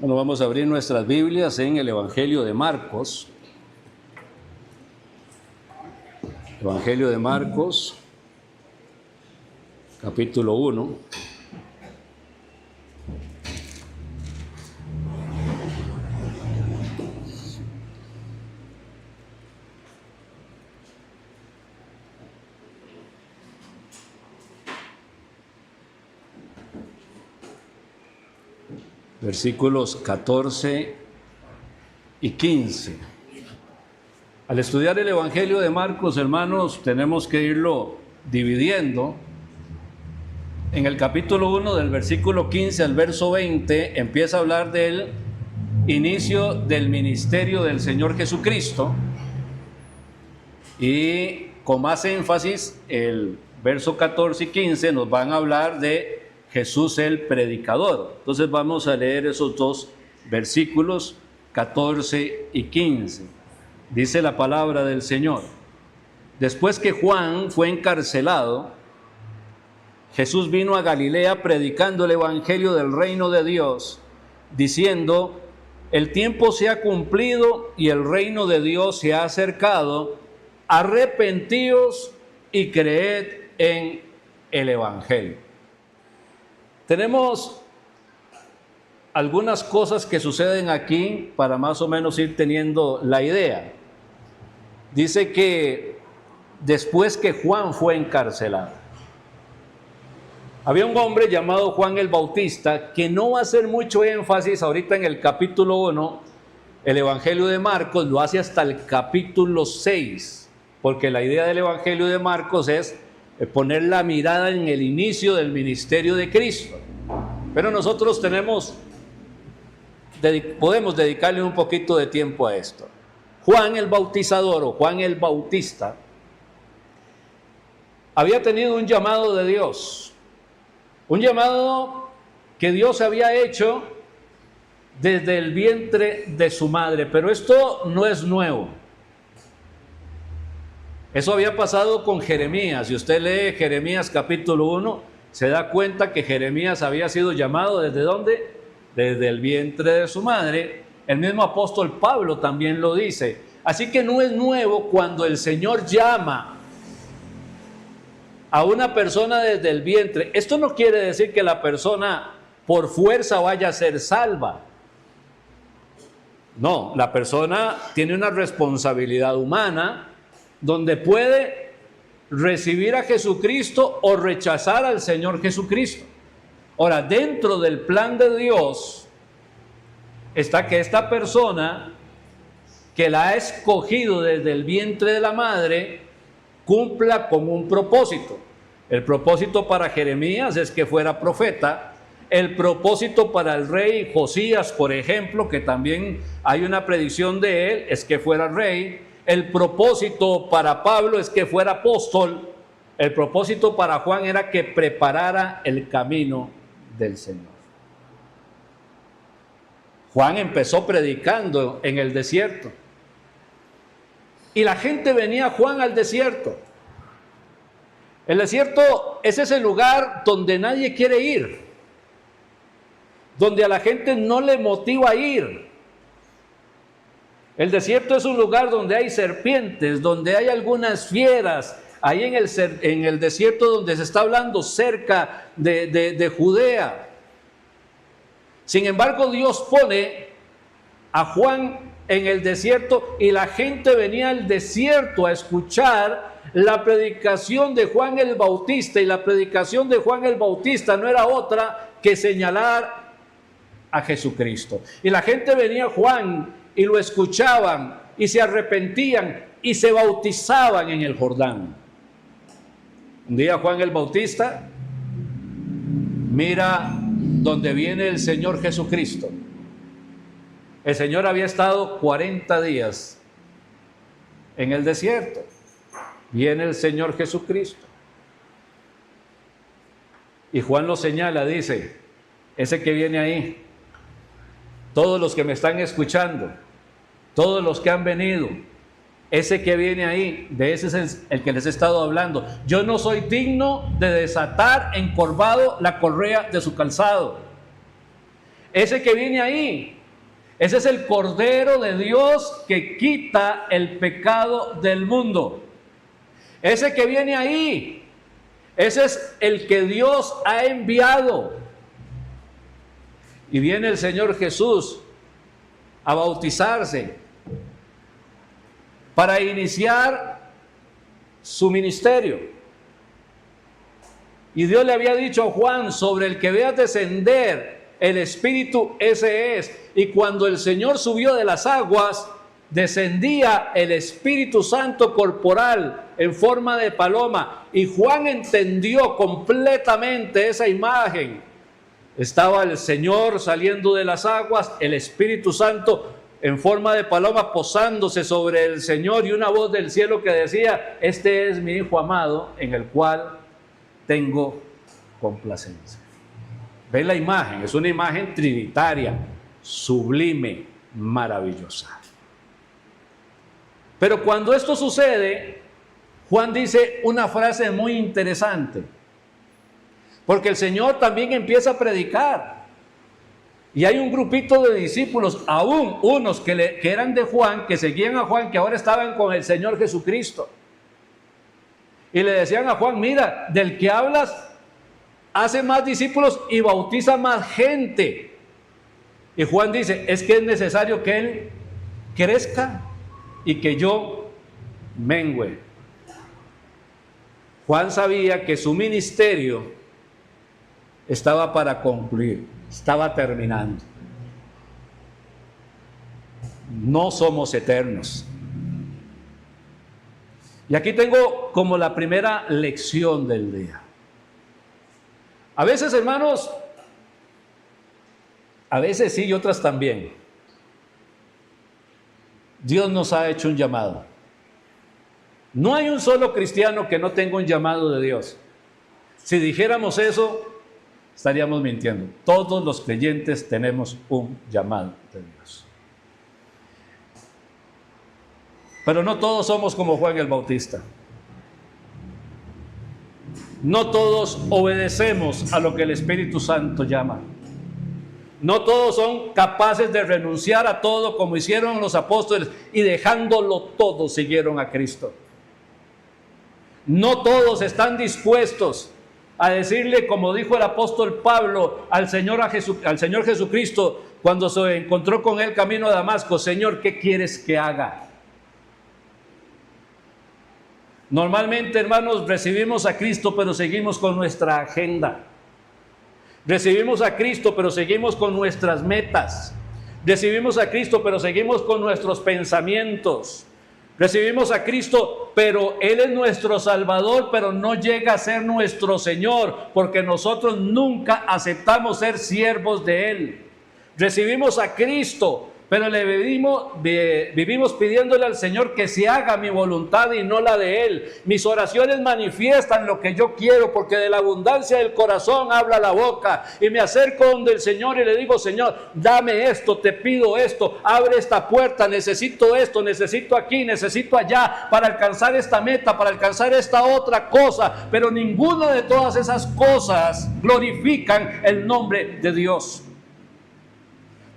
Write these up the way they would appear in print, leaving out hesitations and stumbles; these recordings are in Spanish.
Bueno, vamos a abrir nuestras Biblias en el Evangelio de Marcos. Evangelio de Marcos, capítulo 1. Versículos 14 y 15. Al estudiar el Evangelio de Marcos, hermanos, tenemos que irlo dividiendo. En el capítulo 1, del versículo 15 al verso 20, empieza a hablar del inicio del ministerio del Señor Jesucristo. Y con más énfasis, el verso 14 y 15 nos van a hablar de Jesús el predicador. Entonces vamos a leer esos dos versículos, 14 y 15. Dice la palabra del Señor: después que Juan fue encarcelado, Jesús vino a Galilea predicando el evangelio del reino de Dios, diciendo: el tiempo se ha cumplido y el reino de Dios se ha acercado, arrepentíos y creed en el evangelio. Tenemos algunas cosas que suceden aquí para más o menos ir teniendo la idea. Dice que después que Juan fue encarcelado, había un hombre llamado Juan el Bautista, que no va a hacer mucho énfasis ahorita en el capítulo 1, el Evangelio de Marcos lo hace hasta el capítulo 6, porque la idea del Evangelio de Marcos es poner la mirada en el inicio del ministerio de Cristo. Pero nosotros podemos dedicarle un poquito de tiempo a esto. Juan el Bautizador o Juan el Bautista había tenido un llamado de Dios, un llamado que Dios había hecho desde el vientre de su madre, pero esto no es nuevo. Eso había pasado con Jeremías. Si usted lee Jeremías capítulo 1, se da cuenta que Jeremías había sido llamado ¿desde dónde? Desde el vientre de su madre. El mismo apóstol Pablo también lo dice. Así que no es nuevo cuando el Señor llama a una persona desde el vientre. Esto no quiere decir que la persona por fuerza vaya a ser salva. No, la persona tiene una responsabilidad humana donde puede recibir a Jesucristo o rechazar al Señor Jesucristo. Ahora, dentro del plan de Dios está que esta persona que la ha escogido desde el vientre de la madre cumpla con un propósito. El propósito para Jeremías es que fuera profeta. El propósito para el rey Josías, por ejemplo, que también hay una predicción de él, es que fuera rey. El propósito para Pablo es que fuera apóstol. El propósito para Juan era que preparara el camino del Señor. Juan empezó predicando en el desierto. Y la gente venía a Juan al desierto. El desierto es ese lugar donde nadie quiere ir, donde a la gente no le motiva a ir. El desierto es un lugar donde hay serpientes, donde hay algunas fieras. Ahí en el desierto donde se está hablando cerca de Judea. Sin embargo, Dios pone a Juan en el desierto y la gente venía al desierto a escuchar la predicación de Juan el Bautista. Y la predicación de Juan el Bautista no era otra que señalar a Jesucristo. Y la gente venía a Juan y lo escuchaban y se arrepentían y se bautizaban en el Jordán. Un día Juan el Bautista mira donde viene el Señor Jesucristo. El Señor había estado 40 días en el desierto. Viene el Señor Jesucristo. Y Juan lo señala, dice: ese que viene ahí, todos los que me están escuchando, todos los que han venido, ese que viene ahí, de ese es el que les he estado hablando. Yo no soy digno de desatar encorvado la correa de su calzado. ese que viene ahí, ese es el Cordero de Dios que quita el pecado del mundo. Ese que viene ahí, ese es el que Dios ha enviado. Y viene el Señor Jesús a bautizarse para iniciar su ministerio. Y Dios le había dicho a Juan: sobre el que veas descender el Espíritu, ese es. Y cuando el Señor subió de las aguas, descendía el Espíritu Santo corporal en forma de paloma. Y Juan entendió completamente esa imagen. Estaba el Señor saliendo de las aguas, el Espíritu Santo en forma de paloma posándose sobre el Señor, y una voz del cielo que decía: este es mi Hijo amado, en el cual tengo complacencia. ¿Ven la imagen? Es una imagen trinitaria, sublime, maravillosa. Pero cuando esto sucede, Juan dice una frase muy interesante, porque el Señor también empieza a predicar. Y hay un grupito de discípulos, aún unos que eran de Juan, que seguían a Juan, que ahora estaban con el Señor Jesucristo. Y le decían a Juan: mira, del que hablas hace más discípulos y bautiza más gente. Y Juan dice: es que es necesario que él crezca y que yo mengüe. Juan sabía que su ministerio estaba para concluir, estaba terminando. No somos eternos. Y aquí tengo como la primera lección del día. A veces, hermanos, a veces sí y otras también, Dios nos ha hecho un llamado. No hay un solo cristiano que no tenga un llamado de Dios. Si dijéramos eso, estaríamos mintiendo. Todos los creyentes tenemos un llamado de Dios. Pero no todos somos como Juan el Bautista. No todos obedecemos a lo que el Espíritu Santo llama. No todos son capaces de renunciar a todo como hicieron los apóstoles y dejándolo todo siguieron a Cristo. No todos están dispuestos a decirle, como dijo el apóstol Pablo al Señor Jesucristo cuando se encontró con él camino a Damasco: Señor, ¿qué quieres que haga? Normalmente, hermanos, recibimos a Cristo, pero seguimos con nuestra agenda. Recibimos a Cristo, pero seguimos con nuestras metas. Recibimos a Cristo, pero seguimos con nuestros pensamientos. Recibimos a Cristo, pero Él es nuestro Salvador, pero no llega a ser nuestro Señor, porque nosotros nunca aceptamos ser siervos de Él. Recibimos a Cristo, pero vivimos pidiéndole al Señor que se haga mi voluntad y no la de Él. Mis oraciones manifiestan lo que yo quiero, porque de la abundancia del corazón habla la boca. Y me acerco donde el Señor y le digo: Señor, dame esto, te pido esto, abre esta puerta, necesito esto, necesito aquí, necesito allá, para alcanzar esta meta, para alcanzar esta otra cosa. Pero ninguna de todas esas cosas glorifican el nombre de Dios.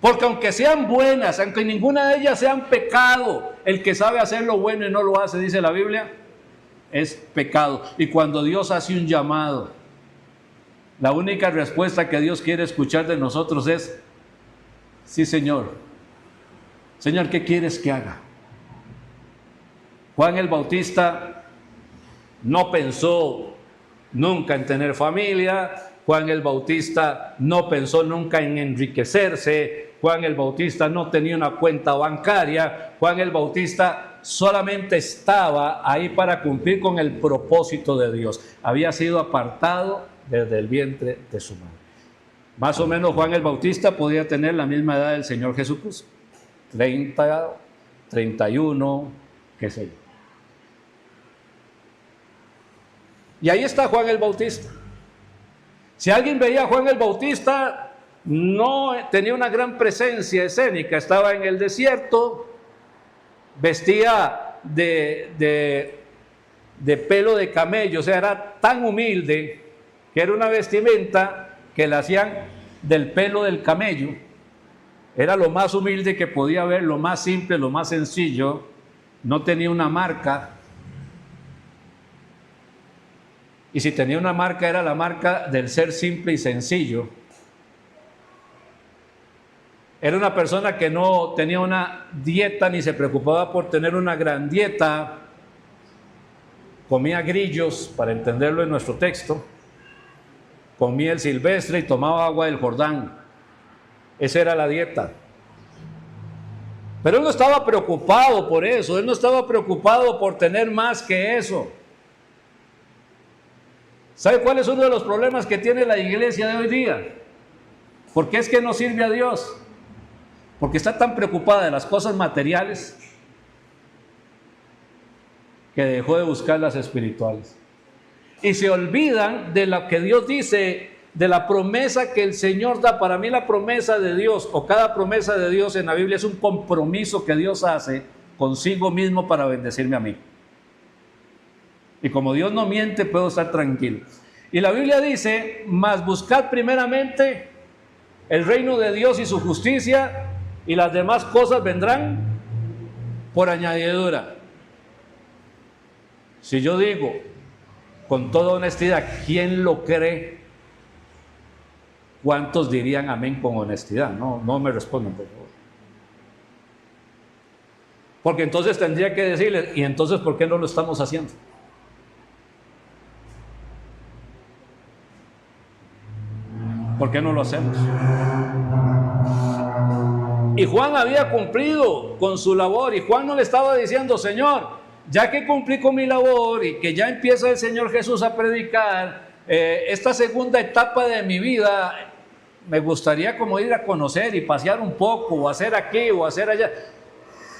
Porque aunque sean buenas, aunque ninguna de ellas sean pecado, el que sabe hacer lo bueno y no lo hace, dice la Biblia, es pecado. Y cuando Dios hace un llamado, la única respuesta que Dios quiere escuchar de nosotros es: sí, Señor. Señor, ¿qué quieres que haga? Juan el Bautista no pensó nunca en tener familia. Juan el Bautista no pensó nunca en enriquecerse. Juan el Bautista no tenía una cuenta bancaria. Juan el Bautista solamente estaba ahí para cumplir con el propósito de Dios. Había sido apartado desde el vientre de su madre. Más o menos Juan el Bautista podía tener la misma edad del Señor Jesucristo. 30, 31, qué sé yo. Y ahí está Juan el Bautista. Si alguien veía a Juan el Bautista, no tenía una gran presencia escénica. Estaba en el desierto, vestía de pelo de camello, o sea, era tan humilde que era una vestimenta que le hacían del pelo del camello. Era lo más humilde que podía haber, lo más simple, lo más sencillo. No tenía una marca. Y si tenía una marca, era la marca del ser simple y sencillo. Era una persona que no tenía una dieta ni se preocupaba por tener una gran dieta. Comía grillos, para entenderlo en nuestro texto. Comía el silvestre y tomaba agua del Jordán. Esa era la dieta. Pero él no estaba preocupado por eso. Él no estaba preocupado por tener más que eso. ¿Sabe cuál es uno de los problemas que tiene la iglesia de hoy día? ¿Por qué es que no sirve a Dios? Porque está tan preocupada de las cosas materiales que dejó de buscar las espirituales. Y se olvidan de lo que Dios dice, de la promesa que el Señor da. Para mí la promesa de Dios, o cada promesa de Dios en la Biblia, es un compromiso que Dios hace consigo mismo para bendecirme a mí. Y como Dios no miente, puedo estar tranquilo. Y la Biblia dice, mas buscad primeramente el reino de Dios y su justicia, y las demás cosas vendrán por añadidura. Si yo digo con toda honestidad, ¿quién lo cree? ¿Cuántos dirían amén con honestidad? No me respondan, por favor. Porque entonces tendría que decirles, ¿y entonces por qué no lo estamos haciendo? ¿Por qué no lo hacemos? Y Juan había cumplido con su labor, y Juan no le estaba diciendo, Señor, ya que cumplí con mi labor y que ya empieza el Señor Jesús a predicar, esta segunda etapa de mi vida, me gustaría como ir a conocer y pasear un poco, o hacer aquí o hacer allá.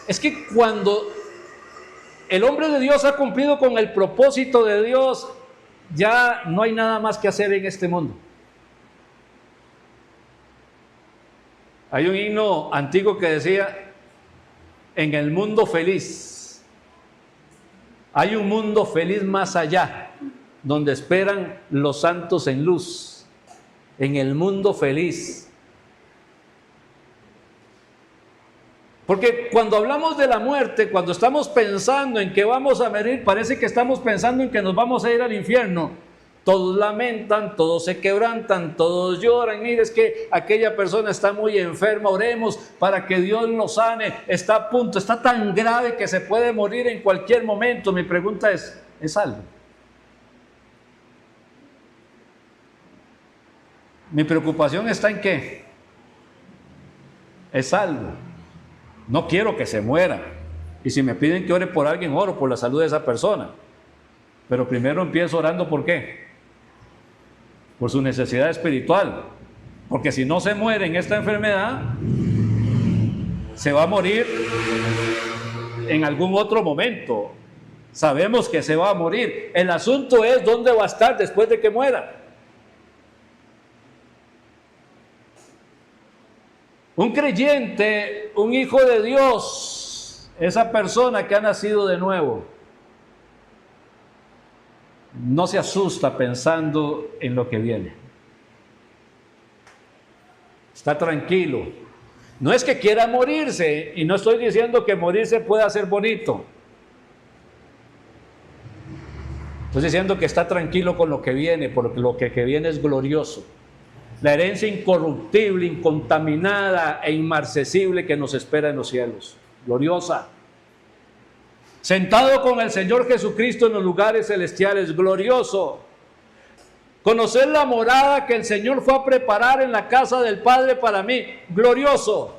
Es que cuando el hombre de Dios ha cumplido con el propósito de Dios, ya no hay nada más que hacer en este mundo. Hay un himno antiguo que decía, en el mundo feliz, hay un mundo feliz más allá, donde esperan los santos en luz, en el mundo feliz. Porque cuando hablamos de la muerte, cuando estamos pensando en que vamos a morir, parece que estamos pensando en que nos vamos a ir al infierno. Todos lamentan, todos se quebrantan, todos lloran. Mire, es que aquella persona está muy enferma, oremos para que Dios lo sane. Está a punto, está tan grave que se puede morir en cualquier momento. Mi pregunta ¿es algo? Mi preocupación está en qué. Es algo. No quiero que se muera. Y si me piden que ore por alguien, oro por la salud de esa persona. Pero primero empiezo orando, ¿por qué? Por su necesidad espiritual. Porque si no se muere en esta enfermedad, se va a morir en algún otro momento. Sabemos que se va a morir. El asunto es dónde va a estar después de que muera. Un creyente, un hijo de Dios, esa persona que ha nacido de nuevo, no se asusta pensando en lo que viene. Está tranquilo. No es que quiera morirse, y no estoy diciendo que morirse pueda ser bonito. Estoy diciendo que está tranquilo con lo que viene, porque lo que viene es glorioso. La herencia incorruptible, incontaminada e inmarcesible que nos espera en los cielos. Gloriosa. Sentado con el Señor Jesucristo en los lugares celestiales, glorioso. Conocer la morada que el Señor fue a preparar en la casa del Padre para mí, glorioso.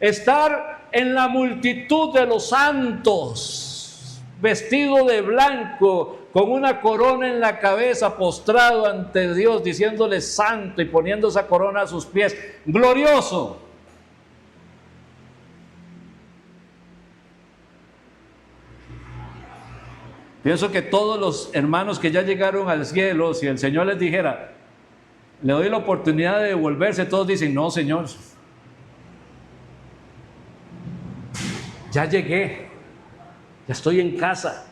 Estar en la multitud de los santos, vestido de blanco, con una corona en la cabeza, postrado ante Dios, diciéndole santo y poniendo esa corona a sus pies, glorioso. Pienso que todos los hermanos que ya llegaron al cielo, si el Señor les dijera, le doy la oportunidad de devolverse, todos dicen, no, Señor, ya llegué, ya estoy en casa,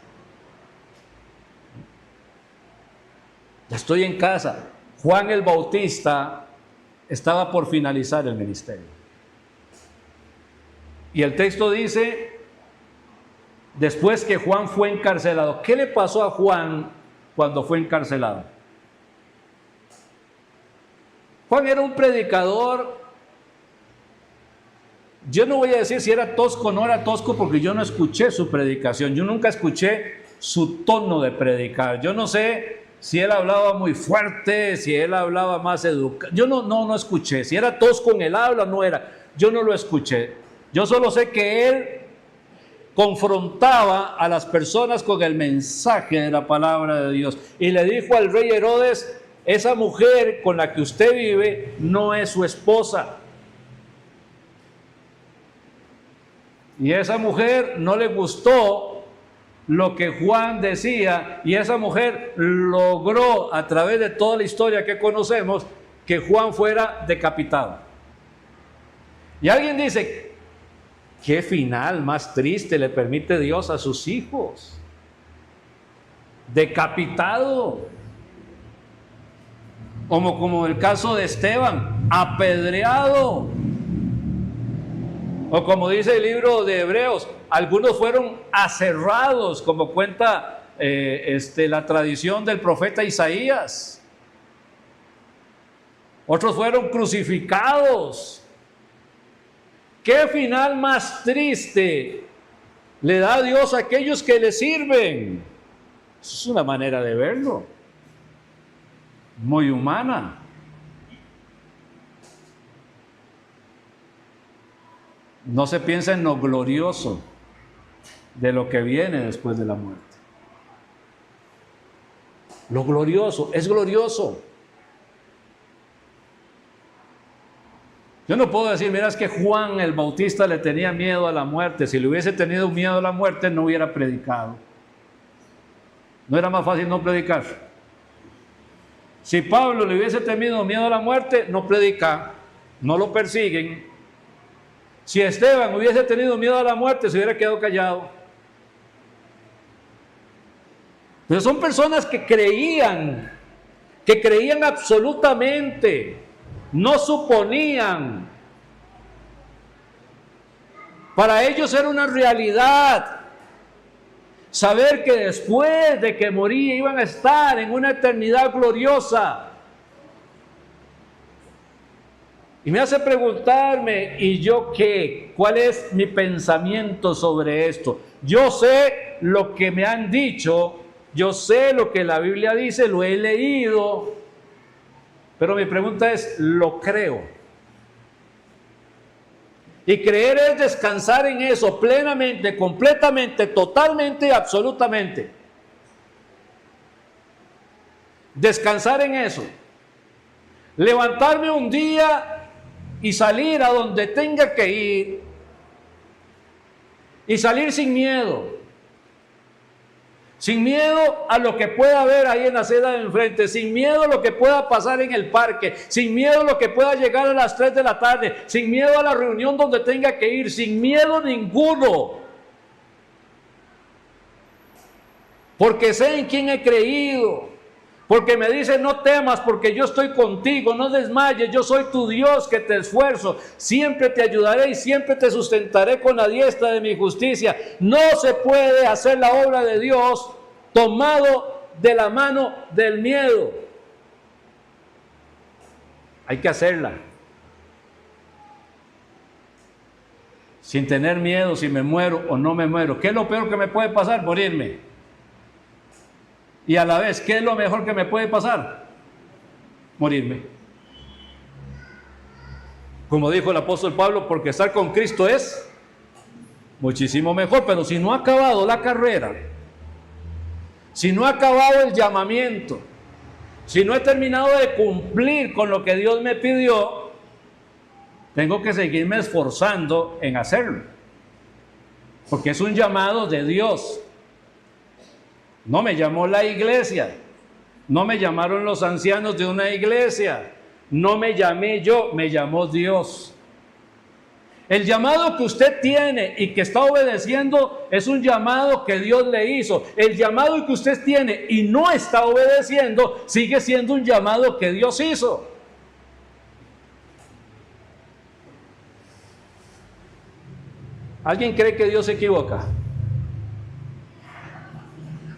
ya estoy en casa. Juan el Bautista estaba por finalizar el ministerio. Y el texto dice, después que Juan fue encarcelado, ¿qué le pasó a Juan cuando fue encarcelado? Juan era un predicador. Yo no voy a decir si era tosco o no era tosco, porque yo no escuché su predicación. Yo nunca escuché su tono de predicar. Yo no sé si él hablaba muy fuerte, si él hablaba más educado. Yo no escuché. Si era tosco en el habla, no era. Yo no lo escuché. Yo solo sé que él confrontaba a las personas con el mensaje de la palabra de Dios. Y le dijo al rey Herodes, esa mujer con la que usted vive no es su esposa. Y a esa mujer no le gustó lo que Juan decía, y esa mujer logró, a través de toda la historia que conocemos, que Juan fuera decapitado. Y alguien dice, ¿qué final más triste le permite Dios a sus hijos? Decapitado. Como el caso de Esteban, apedreado. O como dice el libro de Hebreos, algunos fueron aserrados, como cuenta la tradición del profeta Isaías. Otros fueron crucificados. ¿Qué final más triste le da a Dios a aquellos que le sirven? Eso es una manera de verlo, muy humana. No se piensa en lo glorioso de lo que viene después de la muerte. Lo glorioso, es glorioso. Yo no puedo decir, mira, es que Juan el Bautista le tenía miedo a la muerte. Si le hubiese tenido miedo a la muerte, no hubiera predicado. ¿No era más fácil no predicar? Si Pablo le hubiese tenido miedo a la muerte, no predica, no lo persiguen. Si Esteban hubiese tenido miedo a la muerte, se hubiera quedado callado. Pero son personas que creían absolutamente, no suponían. Para ellos era una realidad saber que después de que moría iban a estar en una eternidad gloriosa. Y me hace preguntarme, ¿y yo qué? ¿Cuál es mi pensamiento sobre esto? Yo sé lo que me han dicho, yo sé lo que la Biblia dice, lo he leído, pero mi pregunta es, ¿lo creo? Y creer es descansar en eso plenamente, completamente, totalmente y absolutamente. Descansar en eso. Levantarme un día y salir a donde tenga que ir, y salir sin miedo a lo que pueda haber ahí en la acera de enfrente, sin miedo a lo que pueda pasar en el parque, sin miedo a lo que pueda llegar a las 3 de la tarde, sin miedo a la reunión donde tenga que ir, sin miedo ninguno, porque sé en quién he creído. Porque me dice, no temas, porque yo estoy contigo, no desmayes, yo soy tu Dios que te esfuerzo, siempre te ayudaré y siempre te sustentaré con la diestra de mi justicia. No se puede hacer la obra de Dios tomado de la mano del miedo. Hay que hacerla. Sin tener miedo si me muero o no me muero. ¿Qué es lo peor que me puede pasar? Morirme. Y a la vez, ¿qué es lo mejor que me puede pasar? Morirme. Como dijo el apóstol Pablo, porque estar con Cristo es muchísimo mejor. Pero si no ha acabado la carrera, si no ha acabado el llamamiento, si no he terminado de cumplir con lo que Dios me pidió, tengo que seguirme esforzando en hacerlo. Porque es un llamado de Dios. No me llamó la iglesia, no me llamaron los ancianos de una iglesia, no me llamé yo, me llamó Dios. El llamado que usted tiene y que está obedeciendo es un llamado que Dios le hizo. El llamado que usted tiene y no está obedeciendo sigue siendo un llamado que Dios hizo. ¿Alguien cree que Dios se equivoca?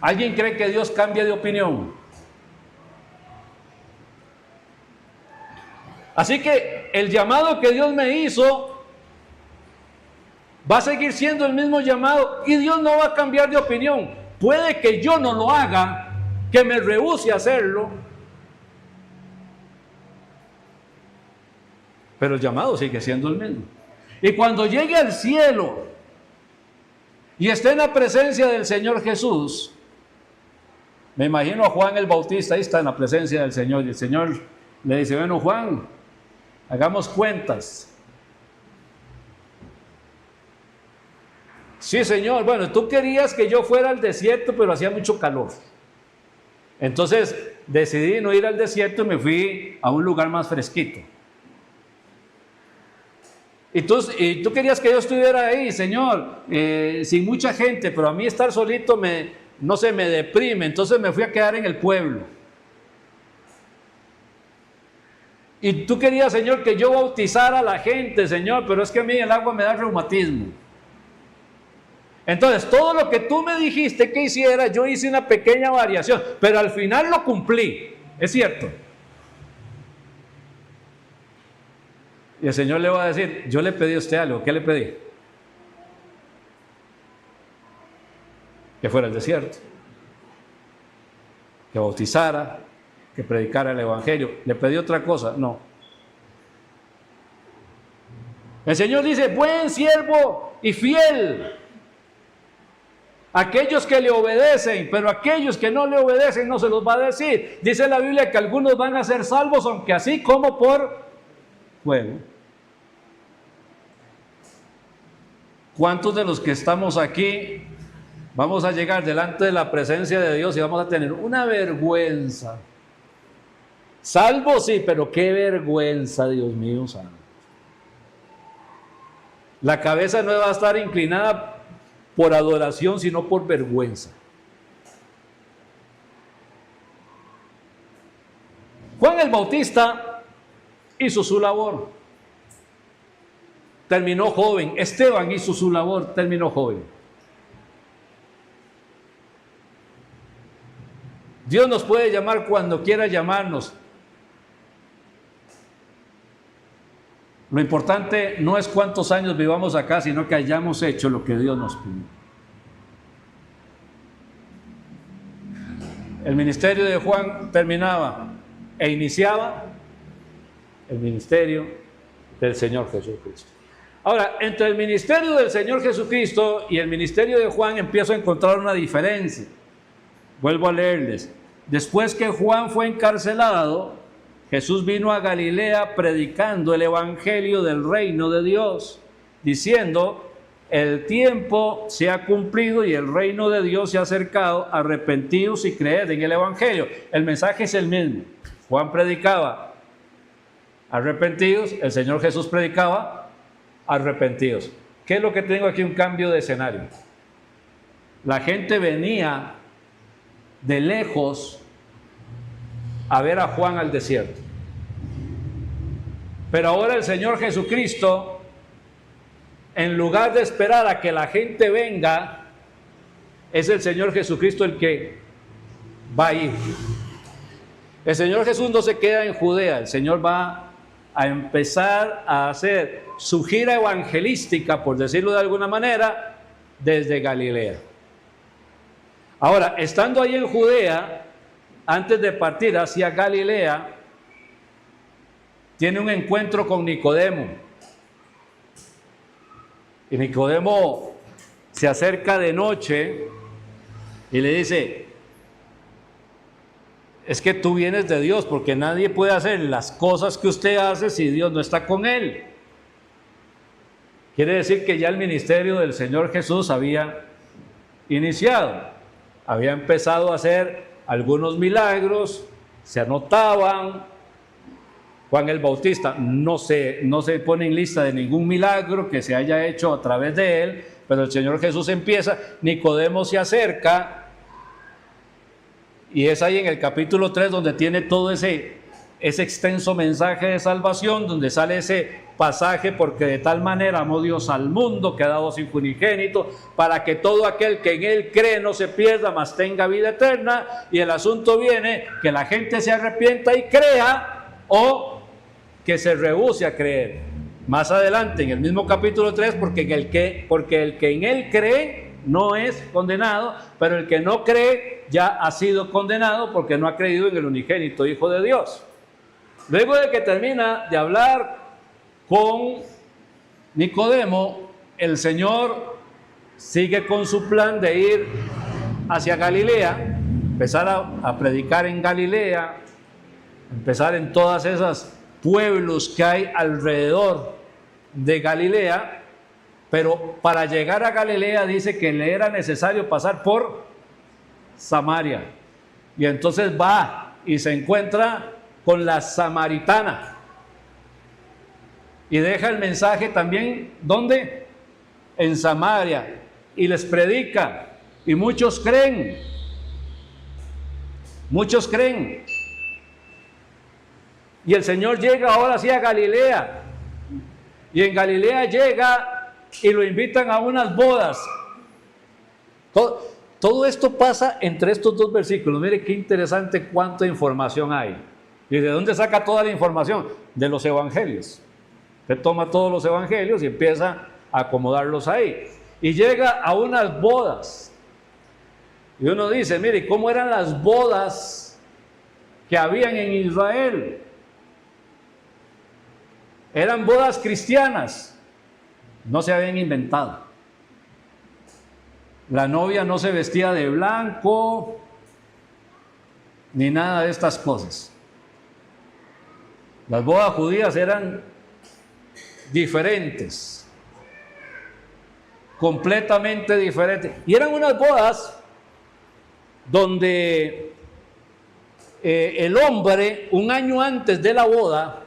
¿Alguien cree que Dios cambia de opinión? Así que el llamado que Dios me hizo va a seguir siendo el mismo llamado y Dios no va a cambiar de opinión. Puede que yo no lo haga, que me rehúse a hacerlo, pero el llamado sigue siendo el mismo. Y cuando llegue al cielo y esté en la presencia del Señor Jesús, me imagino a Juan el Bautista, ahí está en la presencia del Señor, y el Señor le dice: bueno, Juan, hagamos cuentas. Sí, Señor, bueno, tú querías que yo fuera al desierto, pero hacía mucho calor. Entonces decidí no ir al desierto y me fui a un lugar más fresquito. Y tú querías que yo estuviera ahí, Señor, sin mucha gente, pero a mí estar solito me deprime, entonces me fui a quedar en el pueblo. Y tú querías, Señor, que yo bautizara a la gente, Señor, pero es que a mí el agua me da reumatismo. Entonces, todo lo que tú me dijiste que hiciera, yo hice una pequeña variación, pero al final lo cumplí, es cierto. Y el Señor le va a decir: yo le pedí a usted algo. ¿Qué le pedí? Que fuera al desierto, que bautizara, que predicara el evangelio. ¿Le pedí otra cosa? No. El Señor dice: buen siervo y fiel. Aquellos que le obedecen, pero aquellos que no le obedecen no se los va a decir. Dice la Biblia que algunos van a ser salvos, aunque así como por fuego. ¿Cuántos de los que estamos aquí vamos a llegar delante de la presencia de Dios y vamos a tener una vergüenza? Salvo sí, pero qué vergüenza, Dios mío santo. La cabeza no va a estar inclinada por adoración, sino por vergüenza. Juan el Bautista hizo su labor, terminó joven. Esteban hizo su labor, terminó joven. Dios nos puede llamar cuando quiera llamarnos. Lo importante no es cuántos años vivamos acá, sino que hayamos hecho lo que Dios nos pidió. El ministerio de Juan terminaba e iniciaba el ministerio del Señor Jesucristo. Ahora, entre el ministerio del Señor Jesucristo y el ministerio de Juan empiezo a encontrar una diferencia. Vuelvo a leerles. Después que Juan fue encarcelado, Jesús vino a Galilea predicando el evangelio del reino de Dios, diciendo: el tiempo se ha cumplido y el reino de Dios se ha acercado, arrepentidos y creed en el evangelio. El mensaje es el mismo. Juan predicaba arrepentidos, el Señor Jesús predicaba arrepentidos. ¿Qué es lo que tengo aquí? Un cambio de escenario. La gente venía de lejos a ver a Juan al desierto. Pero ahora el Señor Jesucristo, en lugar de esperar a que la gente venga, es el Señor Jesucristo el que va a ir. El Señor Jesús no se queda en Judea, el Señor va a empezar a hacer su gira evangelística, por decirlo de alguna manera, desde Galilea. Ahora, estando ahí en Judea, antes de partir hacia Galilea, tiene un encuentro con Nicodemo. Y Nicodemo se acerca de noche y le dice: es que tú vienes de Dios, porque nadie puede hacer las cosas que usted hace si Dios no está con él. Quiere decir que ya el ministerio del Señor Jesús había iniciado, había empezado a hacer algunos milagros, se anotaban. Juan el Bautista no se pone en lista de ningún milagro que se haya hecho a través de él, pero el Señor Jesús empieza. Nicodemo se acerca y es ahí en el capítulo 3 donde tiene todo ese extenso mensaje de salvación, donde sale ese pasaje, porque de tal manera amó Dios al mundo que ha dado su unigénito, para que todo aquel que en él cree no se pierda, mas tenga vida eterna. Y el asunto viene que la gente se arrepienta y crea, o que se rehúse a creer. Más adelante, en el mismo capítulo 3, porque el que en él cree no es condenado, pero el que no cree ya ha sido condenado porque no ha creído en el unigénito Hijo de Dios. Luego de que termina de hablar con Nicodemo, el Señor sigue con su plan de ir hacia Galilea, empezar a predicar en Galilea, empezar en todas esas pueblos que hay alrededor de Galilea. Pero para llegar a Galilea dice que le era necesario pasar por Samaria. Y entonces va y se encuentra con la samaritana. Y deja el mensaje también, ¿dónde? En Samaria. Y les predica. Y muchos creen. Muchos creen. Y el Señor llega ahora sí a Galilea. Y en Galilea llega y lo invitan a unas bodas. Todo esto pasa entre estos dos versículos. Mire qué interesante cuánta información hay. ¿Y de dónde saca toda la información? De los evangelios. Usted toma todos los evangelios y empieza a acomodarlos ahí. Y llega a unas bodas. Y uno dice, mire, ¿cómo eran las bodas que habían en Israel? Eran bodas cristianas. No se habían inventado. La novia no se vestía de blanco, ni nada de estas cosas. Las bodas judías eran diferentes, completamente diferentes. Y eran unas bodas donde el hombre, un año antes de la boda,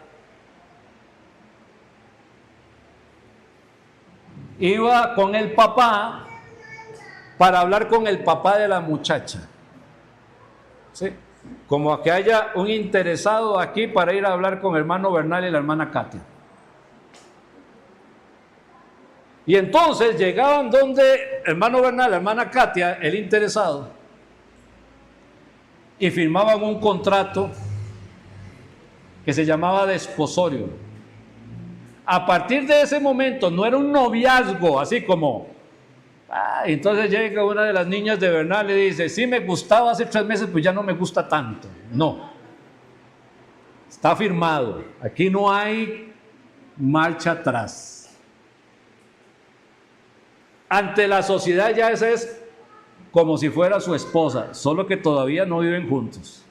iba con el papá para hablar con el papá de la muchacha. ¿Sí? Como que haya un interesado aquí para ir a hablar con el hermano Bernal y la hermana Katia. Y entonces llegaban donde hermano Bernal, la hermana Katia, el interesado, y firmaban un contrato que se llamaba desposorio. A partir de ese momento no era un noviazgo, así como, entonces llega una de las niñas de Bernal y dice, sí me gustaba hace 3 meses, pues ya no me gusta tanto. No, está firmado, aquí no hay marcha atrás. Ante la sociedad ya esa es como si fuera su esposa, solo que todavía no viven juntos.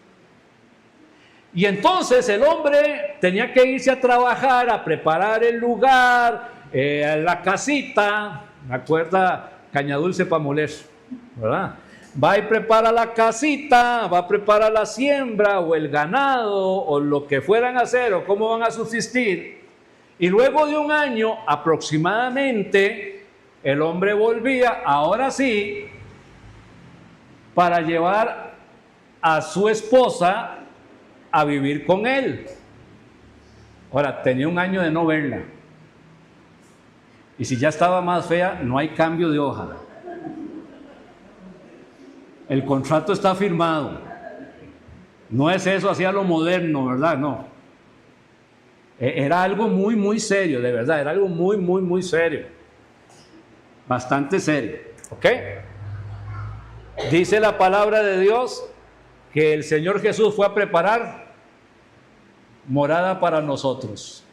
Y entonces el hombre tenía que irse a trabajar, a preparar el lugar, la casita, ¿me acuerda? Caña dulce para moler, ¿verdad? Va y prepara la casita, va a preparar la siembra o el ganado o lo que fueran a hacer o cómo van a subsistir. Y luego de un año aproximadamente, el hombre volvía, ahora sí, para llevar a su esposa a vivir con él. Ahora, tenía un año de no verla. Y si ya estaba más fea, no hay cambio de hoja. El contrato está firmado. No es eso así a lo moderno, ¿verdad? No. Era algo muy, muy serio, de verdad. Era algo muy, muy, muy serio. Bastante serio. ¿Ok? Dice la palabra de Dios que el Señor Jesús fue a preparar morada para nosotros.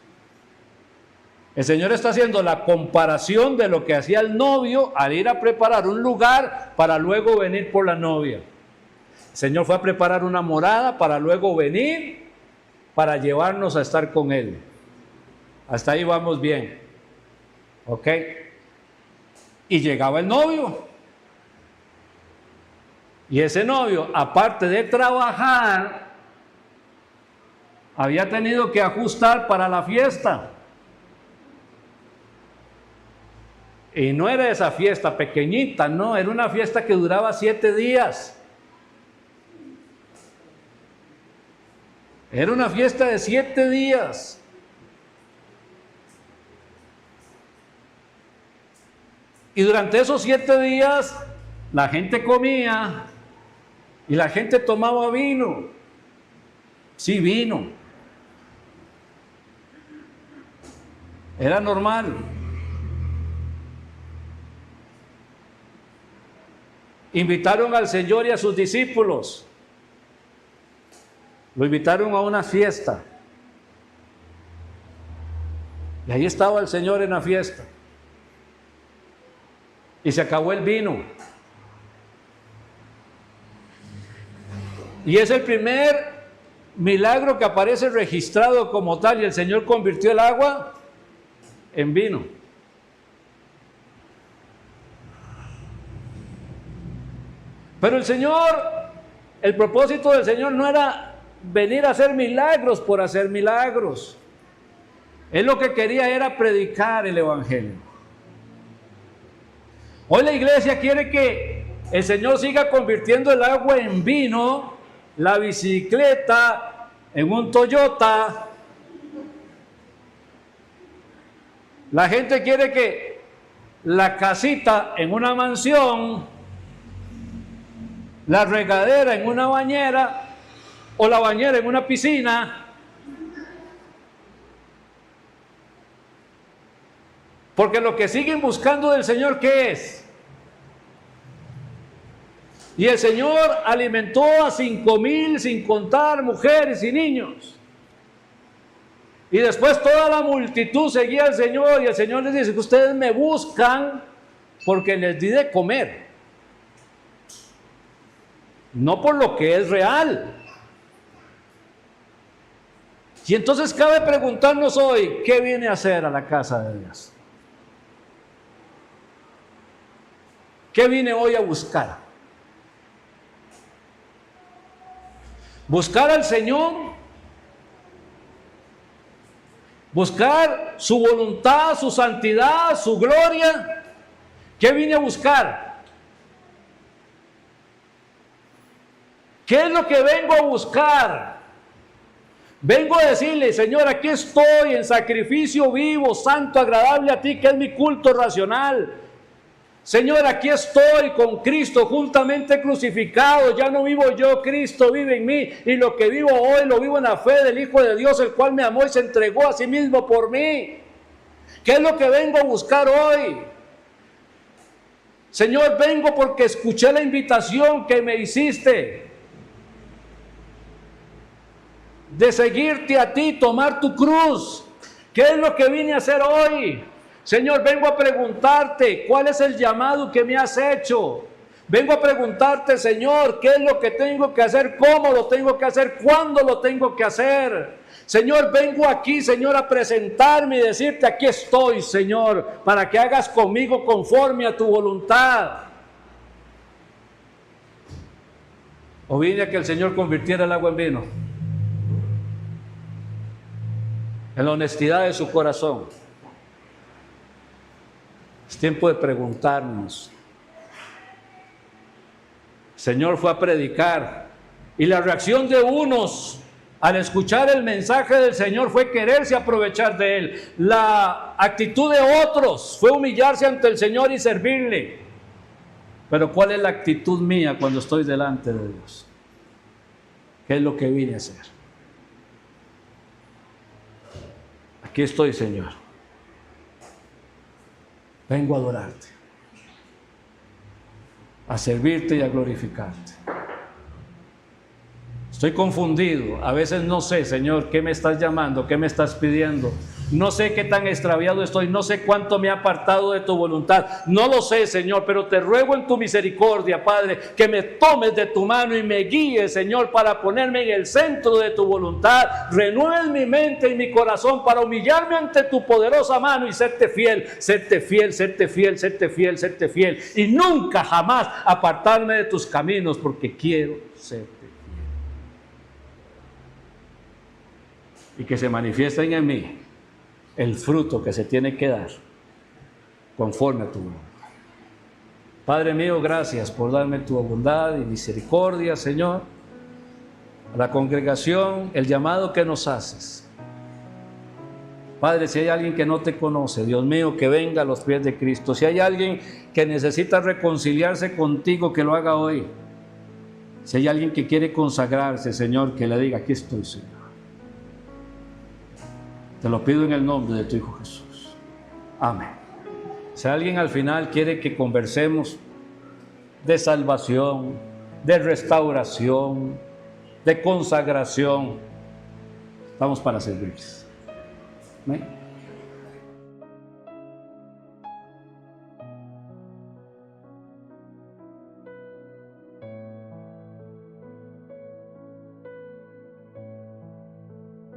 El Señor está haciendo la comparación de lo que hacía el novio al ir a preparar un lugar para luego venir por la novia. El Señor fue a preparar una morada para luego venir para llevarnos a estar con Él. Hasta ahí vamos bien. ¿Ok? Y llegaba el novio. Y ese novio, aparte de trabajar, había tenido que ajustar para la fiesta. Y no era esa fiesta pequeñita, no, era una fiesta que duraba 7 días. Era una fiesta de 7 días. Y durante esos 7 días la gente comía y la gente tomaba vino. Sí, vino. Era normal. Invitaron al Señor y a sus discípulos. Lo invitaron a una fiesta. Y ahí estaba el Señor en la fiesta. Y se acabó el vino. Y es el primer milagro que aparece registrado como tal. Y el Señor convirtió el agua en vino. Pero el propósito del Señor no era venir a hacer milagros por hacer milagros. Él lo que quería era predicar el Evangelio. Hoy la iglesia quiere que el Señor siga convirtiendo el agua en vino, la bicicleta en un Toyota. La gente quiere que la casita en una mansión, la regadera en una bañera o la bañera en una piscina. Porque lo que siguen buscando del Señor, ¿qué es? Y el Señor alimentó a 5,000 sin contar mujeres y niños. Y después toda la multitud seguía al Señor y el Señor les dice que ustedes me buscan porque les di de comer. No por lo que es real. Y entonces cabe preguntarnos hoy, ¿qué viene a hacer a la casa de Dios? ¿Qué vine hoy a buscar? ¿Buscar al Señor? ¿Buscar su voluntad, su santidad, su gloria? ¿Qué vine a buscar? ¿Qué es lo que vengo a buscar? Vengo a decirle, Señor, aquí estoy en sacrificio vivo, santo, agradable a ti, que es mi culto racional. Señor, aquí estoy con Cristo juntamente crucificado. Ya no vivo yo, Cristo vive en mí. Y lo que vivo hoy lo vivo en la fe del Hijo de Dios, el cual me amó y se entregó a sí mismo por mí. ¿Qué es lo que vengo a buscar hoy? Señor, vengo porque escuché la invitación que me hiciste de seguirte a ti, tomar tu cruz. ¿Qué es lo que vine a hacer hoy? Señor, vengo a preguntarte, ¿cuál es el llamado que me has hecho? Vengo a preguntarte, Señor, ¿qué es lo que tengo que hacer? ¿Cómo lo tengo que hacer? ¿Cuándo lo tengo que hacer? Señor, vengo aquí, Señor, a presentarme y decirte, aquí estoy, Señor, para que hagas conmigo conforme a tu voluntad. ¿O vine a que el Señor convirtiera el agua en vino? En la honestidad de su corazón. Es tiempo de preguntarnos. El Señor fue a predicar y la reacción de unos al escuchar el mensaje del Señor fue quererse aprovechar de él. La actitud de otros fue humillarse ante el Señor y servirle. Pero ¿cuál es la actitud mía cuando estoy delante de Dios? ¿Qué es lo que vine a hacer? Aquí estoy, Señor. Vengo a adorarte, a servirte y a glorificarte. Estoy confundido, a veces no sé, Señor, qué me estás llamando, qué me estás pidiendo. No sé qué tan extraviado estoy, no sé cuánto me he apartado de tu voluntad. No lo sé, Señor, pero te ruego en tu misericordia, Padre, que me tomes de tu mano y me guíes, Señor, para ponerme en el centro de tu voluntad. Renueves mi mente y mi corazón para humillarme ante tu poderosa mano y serte fiel, serte fiel, serte fiel, serte fiel, serte fiel. Y nunca jamás apartarme de tus caminos, porque quiero serte fiel. Y que se manifiesten en mí el fruto que se tiene que dar conforme a tu voluntad. Padre mío, gracias por darme tu bondad y misericordia, Señor. A la congregación, el llamado que nos haces Padre, si hay alguien que no te conoce, Dios mío, que venga a los pies de Cristo. Si hay alguien que necesita reconciliarse contigo, que lo haga hoy. Si hay alguien que quiere consagrarse, Señor, que le diga, aquí estoy, Señor. Te lo pido en el nombre de tu Hijo Jesús. Amén. Si alguien al final quiere que conversemos de salvación, de restauración, de consagración, estamos para servirles. Amén.